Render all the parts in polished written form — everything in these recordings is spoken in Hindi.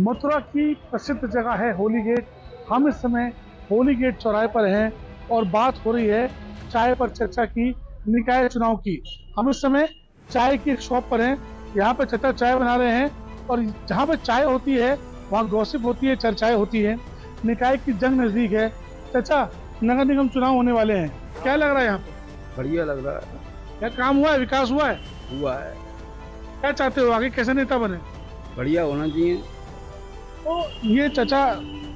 मथुरा की प्रसिद्ध जगह है होली गेट। हम इस समय होली गेट चौराहे पर हैं और बात हो रही है चाय पर चर्चा की, निकाय चुनाव की। हम इस समय चाय की एक शॉप पर हैं। यहाँ पर चाचा चाय बना रहे हैं और जहाँ पर चाय होती है वहाँ गॉसिप होती है, चर्चाएं होती है। निकाय की जंग नजदीक है। चाचा, नगर निगम चुनाव होने वाले हैं, क्या लग रहा है यहाँ पे? बढ़िया लग रहा है। क्या काम हुआ है, विकास हुआ है? हुआ है। क्या चाहते हो आगे कैसे नेता बने? बढ़िया होना चाहिए। तो ये चाचा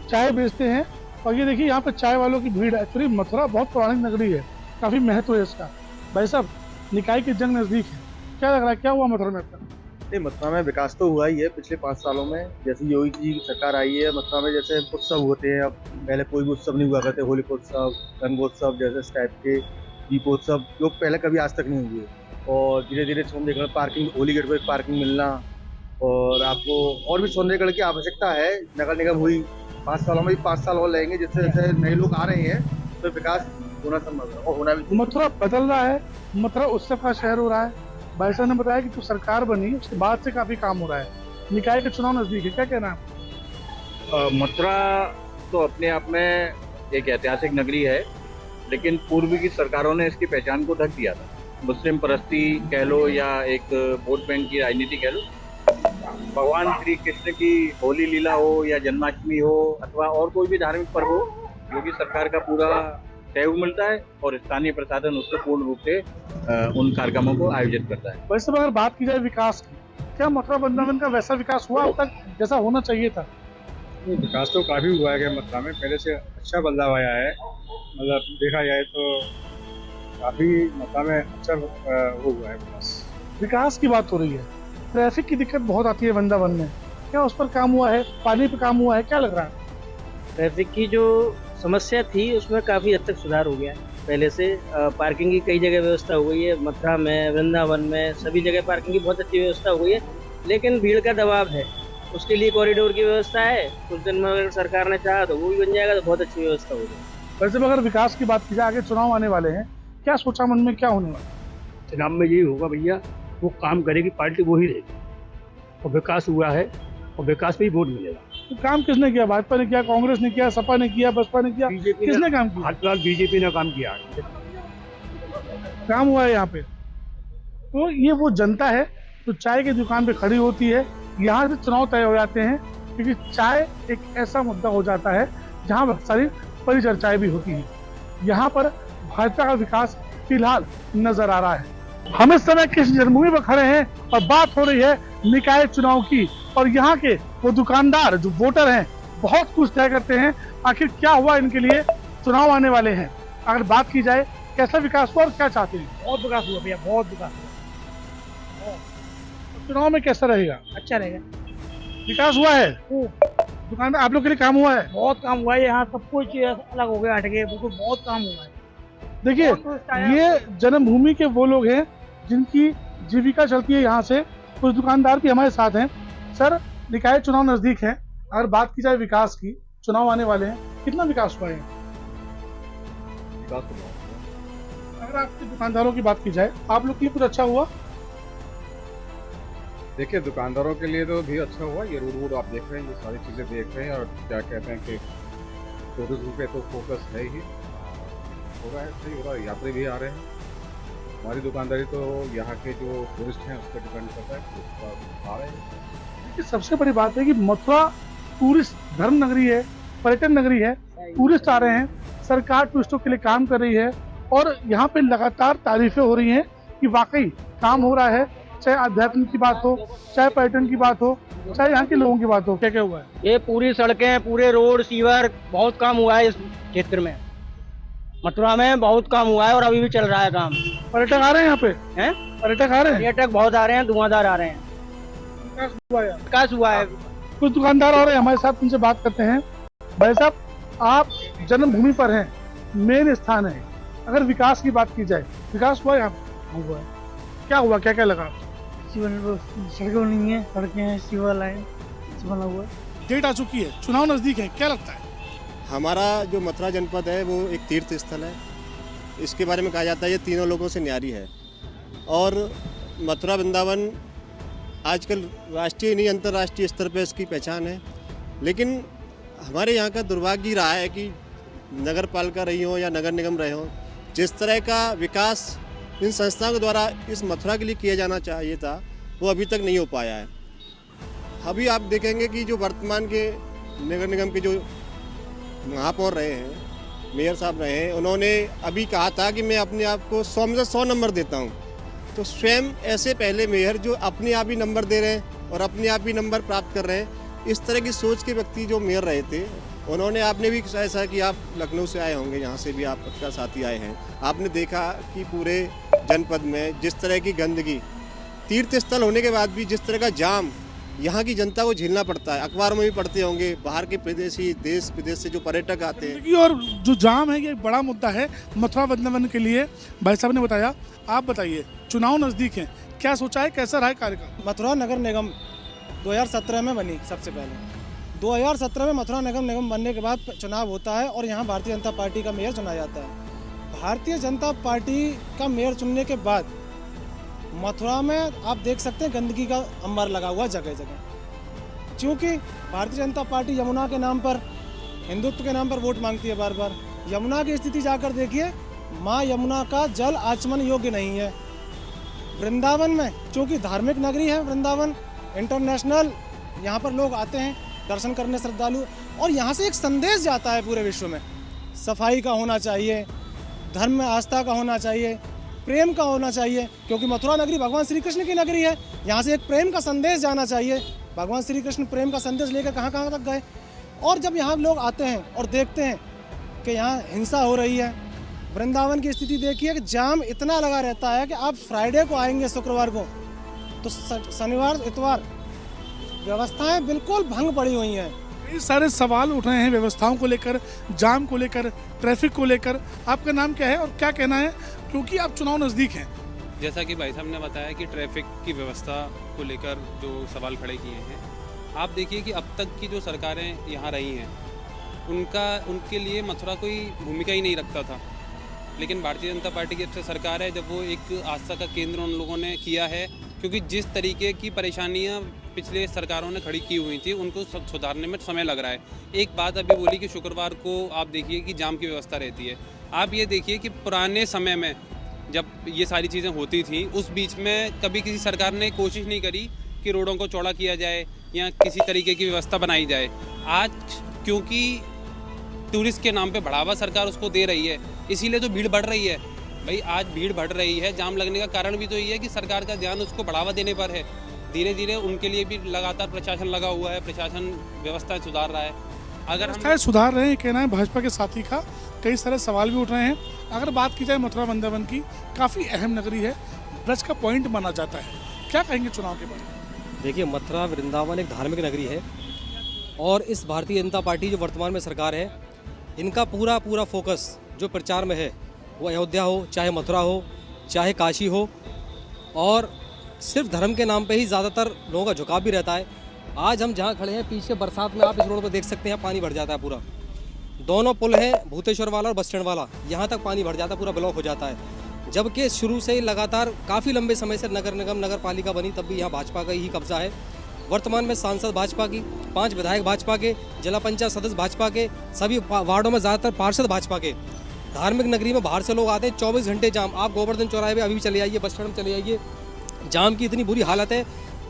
चाय बेचते हैं और ये देखिए यहाँ पे चाय वालों की भीड़ है। एक्चुअली मथुरा बहुत पौराणिक नगरी है, काफी महत्व है इसका। भाई साहब, निकाय की जंग नजदीक है, क्या लग रहा है क्या हुआ मथुरा में अब तक? नहीं, मथुरा में विकास तो हुआ ही है पिछले 5 सालों में। जैसे योगी जी की सरकार आई है, मथुरा में जैसे उत्सव होते हैं, अब पहले कोई भी उत्सव नहीं हुआ करते, होलिकोत्सव, रंगोत्सव जैसे इस टाइप के दीपोत्सव जो पहले कभी आज तक नहीं हुए। और धीरे धीरे सौंदर्यीकरण, पार्किंग, होली गेट पर पार्किंग मिलना, और आपको और भी सौंदर्यीकरण की आवश्यकता है। नगर निगम हुई 5 सालों में, 5 साल और लगेंगे। जैसे जैसे नए लोग आ रहे हैं तो विकास होना संभव है और होना भी। मथुरा बदल रहा है, मथुरा उत्सव का शहर हो रहा है। भाई साहब ने बताया कि जो सरकार बनी उसके बाद से काफी काम हो रहा है। निकाय के चुनाव नजदीक है, क्या कहना है? मथुरा तो अपने आप में एक ऐतिहासिक नगरी है, लेकिन पूर्व की सरकारों ने इसकी पहचान को ढक दिया था। मुस्लिम परस्ती कह लो या एक वोट बैंक की राजनीति कह लो। भगवान श्री कृष्ण की होली लीला हो या जन्माष्टमी हो अथवा और कोई भी धार्मिक पर्व हो, योगी सरकार का पूरा सहयोग मिलता है और स्थानीय प्रशासन उसको पूर्ण रूप से उन कार्यक्रमों को आयोजित करता है। वैसे अगर बात की जाए विकास की, क्या मथुरा वृंदावन का वैसा विकास हुआ अब तक जैसा होना चाहिए था? विकास तो काफी हुआ है मथुरा में, पहले से अच्छा बदलाव आया है। मतलब देखा जाए तो काफी मथुरा में अच्छा हुआ है विकास। विकास की बात हो रही है, ट्रैफिक की दिक्कत बहुत आती है वृंदावन में, क्या उस पर काम हुआ है? पानी पे काम हुआ है, क्या लग रहा है? ट्रैफिक की जो समस्या थी उसमें काफ़ी हद तक सुधार हो गया है पहले से। पार्किंग की कई जगह व्यवस्था हो गई है, मथुरा में, वृंदावन में, सभी जगह पार्किंग की बहुत अच्छी व्यवस्था हो गई है। लेकिन भीड़ का दबाव है, उसके लिए कॉरिडोर की व्यवस्था है। कुछ दिन में अगर सरकार ने चाहा तो वो भी बन जाएगा, तो बहुत अच्छी व्यवस्था होगी। वैसे अगर विकास की बात की जाए, आगे चुनाव आने वाले हैं, क्या सोचा मन में, क्या होने वाला? चुनाव में यही होगा भैया, वो काम करेगी पार्टी वो ही रहेगी, और विकास हुआ है और विकास पे ही वोट मिलेगा। तो काम किसने किया? भाजपा ने किया, कांग्रेस ने किया, सपा ने किया, बसपा ने किया, किसने काम किया? फिलहाल बीजेपी ने काम किया। काम हुआ है यहाँ पे। तो ये वो जनता है जो चाय की दुकान पे खड़ी होती है, यहाँ से चुनाव तय हो जाते हैं, क्योंकि चाय एक ऐसा मुद्दा हो जाता है जहाँ बहुत सारी परिचर्चाएं भी होती हैं। यहाँ पर भाजपा का विकास फिलहाल नजर आ रहा है। हम इस समय किस जन्मभूमि पर खड़े हैं और बात हो रही है निकाय चुनाव की, और यहाँ के वो दुकानदार जो वोटर हैं बहुत कुछ तय करते हैं आखिर क्या हुआ इनके लिए, चुनाव आने वाले हैं। अगर बात की जाए कैसा विकास हुआ और क्या चाहते हैं? बहुत विकास हुआ भैया, बहुत विकास हुआ। चुनाव में कैसा रहेगा? अच्छा रहेगा। विकास हुआ है, दुकानदार आप लोग के लिए काम हुआ है? बहुत काम हुआ है, यहाँ सब कुछ अलग हो गया, हट गए, बिल्कुल बहुत काम हुआ है। देखिए, ये जन्मभूमि के वो लोग हैं जिनकी जीविका चलती है यहाँ से। कुछ दुकानदार भी हमारे साथ हैं। सर, निकाय चुनाव नजदीक है, अगर बात की जाए विकास की, चुनाव आने वाले हैं, कितना विकास हुआ है? विकास तो बहुत। अगर आपके दुकानदारों की बात की जाए, आप लोग के लिए कुछ अच्छा हुआ? देखिए, दुकानदारों के लिए तो भी अच्छा हुआ। ये रोड आप देख रहे हैं, ये सारी चीजें देख रहे हैं, और क्या कहते हैं कि टूरिज्म पे तो फोकस है ही, हो रहा है, सही हो रहा है। यात्री भी आ रहे हैं। हमारी दुकानदारी तो यहाँ के जो टूरिस्ट हैं उस पर डिपेंड करता है, तो आ रहे हैं। देखिए, सबसे बड़ी बात है कि मथुरा टूरिस्ट धर्म नगरी है, पर्यटन नगरी है, टूरिस्ट आ रहे हैं, सरकार टूरिस्टों के लिए काम कर रही है, और यहाँ पे लगातार तारीफें हो रही हैं कि वाकई काम हो रहा है। चाहे अध्यात्म की बात हो, चाहे पर्यटन की बात हो, चाहे यहाँ के लोगों की बात हो। क्या क्या हुआ है? ये पूरी सड़कें, पूरे रोड, सीवर, बहुत काम हुआ है इस क्षेत्र में। मथुरा में बहुत काम हुआ है और अभी भी चल रहा है काम। पर्यटक आ रहे हैं यहाँ पे? हैं? पर्यटक आ रहे हैं? पर्यटक बहुत आ रहे हैं, धुआंधार आ रहे हैं। विकास हुआ है। विकास हुआ है। कुछ दुकानदार आ रहे हैं हमारे साथ, उनसे बात करते हैं। भाई साहब, आप जन्मभूमि पर हैं, मेन स्थान है, अगर विकास की बात की जाए, विकास हुआ है यहाँ पे? हुआ है। क्या हुआ, क्या क्या लगा? सड़कें नहीं है, सड़कें हैं, सीवर लाइन बना हुआ है। डेट आ चुकी है, चुनाव नजदीक है, क्या लगता है? हमारा जो मथुरा जनपद है वो एक तीर्थ स्थल है। इसके बारे में कहा जाता है ये तीनों लोगों से न्यारी है, और मथुरा वृंदावन आजकल राष्ट्रीय नहीं अंतर्राष्ट्रीय स्तर पर इसकी पहचान है। लेकिन हमारे यहाँ का दुर्भाग्य रहा है कि नगर पालिका रही हो या नगर निगम रहे हो, जिस तरह का विकास इन संस्थाओं के द्वारा इस मथुरा के लिए किया जाना चाहिए था वो अभी तक नहीं हो पाया है। अभी आप देखेंगे कि जो वर्तमान के नगर निगम के जो महापौर रहे हैं, मेयर साहब रहे हैं, उन्होंने अभी कहा था कि मैं अपने आप को 100 में से 100 नंबर देता हूं। तो स्वयं ऐसे पहले मेयर जो अपने आप ही नंबर दे रहे हैं और अपने आप ही नंबर प्राप्त कर रहे हैं, इस तरह की सोच के व्यक्ति जो मेयर रहे थे, उन्होंने, आपने भी ऐसा कि आप लखनऊ से आए होंगे, यहाँ से भी आपका साथी आए हैं, आपने देखा कि पूरे जनपद में जिस तरह की गंदगी, तीर्थ स्थल होने के बाद भी जिस तरह का जाम यहाँ की जनता को झेलना पड़ता है। अखबारों में भी पढ़ते होंगे, बाहर के प्रदेशी, देश विदेश से जो पर्यटक आते हैं। गंदगी और जो जाम है ये एक बड़ा मुद्दा है मथुरा वृंदावन के लिए, भाई साहब ने बताया। आप बताइए, चुनाव नज़दीक हैं, क्या सोचा है, कैसा रहा कार्यकाल? मथुरा नगर निगम 2017 में बनी। सबसे पहले 2017 में मथुरा नगर निगम बनने के बाद चुनाव होता है और यहाँ भारतीय जनता पार्टी का मेयर चुना जाता है। भारतीय जनता पार्टी का मेयर चुनने के बाद मथुरा में आप देख सकते हैं गंदगी का अंबार लगा हुआ जगह जगह, क्योंकि भारतीय जनता पार्टी यमुना के नाम पर, हिंदुत्व के नाम पर वोट मांगती है बार बार। यमुना की स्थिति जाकर देखिए, माँ यमुना का जल आचमन योग्य नहीं है। वृंदावन में, क्योंकि धार्मिक नगरी है वृंदावन, इंटरनेशनल यहाँ पर लोग आते हैं दर्शन करने, श्रद्धालु, और यहाँ से एक संदेश जाता है पूरे विश्व में, सफाई का होना चाहिए, धर्म में आस्था का होना चाहिए, प्रेम का होना चाहिए, क्योंकि मथुरा नगरी भगवान श्री कृष्ण की नगरी है। यहाँ से एक प्रेम का संदेश जाना चाहिए। भगवान श्री कृष्ण प्रेम का संदेश लेकर कहाँ कहाँ तक गए। और जब यहाँ लोग आते हैं और देखते हैं कि यहाँ हिंसा हो रही है, वृंदावन की स्थिति देखिए कि जाम इतना लगा रहता है कि आप फ्राइडे को आएंगे, शुक्रवार को, तो शनिवार इतवार व्यवस्थाएं बिल्कुल भंग पड़ी हुई हैं। कई सारे सवाल उठ रहे हैं व्यवस्थाओं को लेकर, जाम को लेकर, ट्रैफिक को लेकर। आपका नाम क्या है और क्या कहना है, क्योंकि आप चुनाव नज़दीक हैं? जैसा कि भाई साहब ने बताया कि ट्रैफिक की व्यवस्था को लेकर जो सवाल खड़े किए हैं, आप देखिए कि अब तक की जो सरकारें यहाँ रही हैं उनके लिए मथुरा कोई भूमिका ही नहीं रखता था। लेकिन भारतीय जनता पार्टी की जब से सरकार है, जब वो एक आस्था का केंद्र उन लोगों ने किया है, क्योंकि जिस तरीके की परेशानियाँ पिछले सरकारों ने खड़ी की हुई थी उनको सुधारने में समय लग रहा है। एक बात अभी बोली कि शुक्रवार को आप देखिए कि जाम की व्यवस्था रहती है। आप ये देखिए कि पुराने समय में जब ये सारी चीज़ें होती थी, उस बीच में कभी किसी सरकार ने कोशिश नहीं करी कि रोडों को चौड़ा किया जाए या किसी तरीके की व्यवस्था बनाई जाए। आज क्योंकि टूरिस्ट के नाम पे बढ़ावा सरकार उसको दे रही है, इसीलिए तो भीड़ बढ़ रही है। भाई आज भीड़ बढ़ रही है, जाम लगने का कारण भी तो ये है कि सरकार का ध्यान उसको बढ़ावा देने पर है। धीरे धीरे उनके लिए भी लगातार प्रशासन लगा हुआ है, प्रशासन व्यवस्थाएं सुधार रहा है। अगर हम सुधार रहे हैं, कहना है भाजपा के साथी का। कई सारे सवाल भी उठ रहे हैं। अगर बात की जाए मथुरा वृंदावन की, काफ़ी अहम नगरी है, ब्रज का पॉइंट माना जाता है, क्या कहेंगे चुनाव के बारे में? देखिए, मथुरा वृंदावन एक धार्मिक नगरी है और इस भारतीय जनता पार्टी जो वर्तमान में सरकार है, इनका पूरा फोकस जो प्रचार में है वो अयोध्या हो, चाहे मथुरा हो, चाहे काशी हो, और सिर्फ धर्म के नाम पे ही ज़्यादातर लोगों का झुकाव भी रहता है। आज हम जहाँ खड़े हैं, पीछे बरसात में आप इस रोड पर देख सकते हैं पानी भर जाता है पूरा। दोनों पुल हैं, भूतेश्वर वाला और बस स्टैंड वाला, यहाँ तक पानी भर जाता है, पूरा ब्लॉक हो जाता है। जबकि शुरू से ही लगातार काफ़ी लंबे समय से नगर निगम, नगर पालिका बनी, तब भी यहाँ भाजपा का ही कब्जा है। वर्तमान में सांसद भाजपा की, 5 विधायक भाजपा के, जिला पंचायत सदस्य भाजपा के, सभी वार्डों में ज़्यादातर पार्षद भाजपा के। धार्मिक नगरी में बाहर से लोग आते हैं, 24 घंटे जाम। आप गोवर्धन चौराहे पे अभी भी चले आइए, बस स्टैंड में चले आइए, जाम की इतनी बुरी हालत है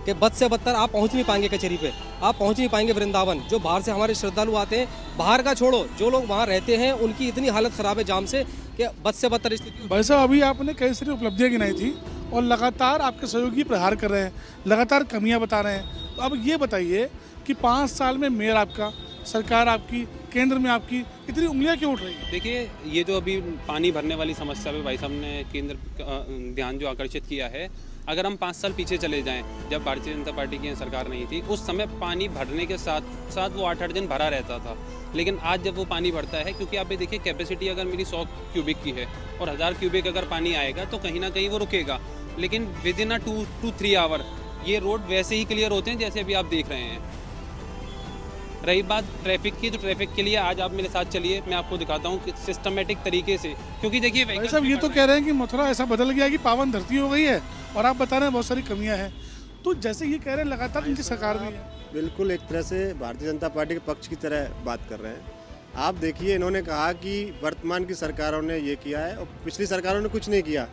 कि बद से बदतर आप पहुंच नहीं पाएंगे कचहरी पे, आप पहुंच नहीं पाएंगे वृंदावन। जो बाहर से हमारे श्रद्धालु आते हैं, बाहर का छोड़ो, जो लोग वहां रहते हैं उनकी इतनी हालत ख़राब है जाम से कि बद से बदतर स्थिति। भाई साहब, अभी आपने कई सारी उपलब्धियाँ गिनाई थी और लगातार आपके सहयोगी प्रहार कर रहे हैं, लगातार कमियाँ बता रहे हैं। तो अब ये बताइए कि 5 साल में मेयर आपका, सरकार आपकी, केंद्र में आपकी, इतनी उंगलियां क्यों उठ रही है? देखिए, ये जो अभी पानी भरने वाली समस्या पे भाई साहब ने केंद्र ध्यान जो आकर्षित किया है, अगर हम 5 साल पीछे चले जाएं, जब भारतीय जनता पार्टी की सरकार नहीं थी, उस समय पानी भरने के साथ साथ वो 8-8 दिन भरा रहता था। लेकिन आज जब वो पानी भरता है, क्योंकि आप ये देखिए कैपेसिटी अगर मेरी 100 क्यूबिक की है और 1000 क्यूबिक अगर पानी आएगा तो कहीं ना कहीं वो रुकेगा, लेकिन विद इन 2 to 3 आवर ये रोड वैसे ही क्लियर होते हैं जैसे अभी आप देख रहे हैं। रही बात ट्रैफिक की, तो ट्रैफिक के लिए आज आप मेरे साथ चलिए, मैं आपको दिखाता हूँ कि सिस्टमेटिक तरीके से, क्योंकि देखिए सब ये तो कह रहे हैं कि मथुरा ऐसा बदल गया कि पावन धरती हो गई है, और आप बता रहे हैं बहुत सारी कमियां हैं। तो जैसे ये कह रहे हैं लगातार इनकी सरकार भी है। बिल्कुल एक तरह से भारतीय जनता पार्टी के पक्ष की तरह बात कर रहे हैं। आप देखिए, इन्होंने कहा कि वर्तमान की सरकारों ने ये किया है और पिछली सरकारों ने कुछ नहीं किया,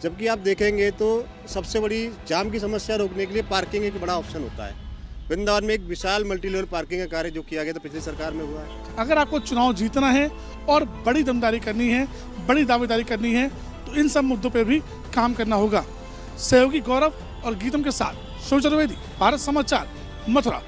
जबकि आप देखेंगे तो सबसे बड़ी जाम की समस्या रोकने के लिए पार्किंग एक बड़ा ऑप्शन होता है। वृंदावन में एक विशाल मल्टी लेवल पार्किंग का कार्य जो किया गया था पिछली सरकार में हुआ है। अगर आपको चुनाव जीतना है और बड़ी दमदारी करनी है, बड़ी दावेदारी करनी है, तो इन सब मुद्दों पर भी काम करना होगा। सहयोगी गौरव और गीतम के साथ शिव चतुर्वेदी, भारत समाचार, मथुरा।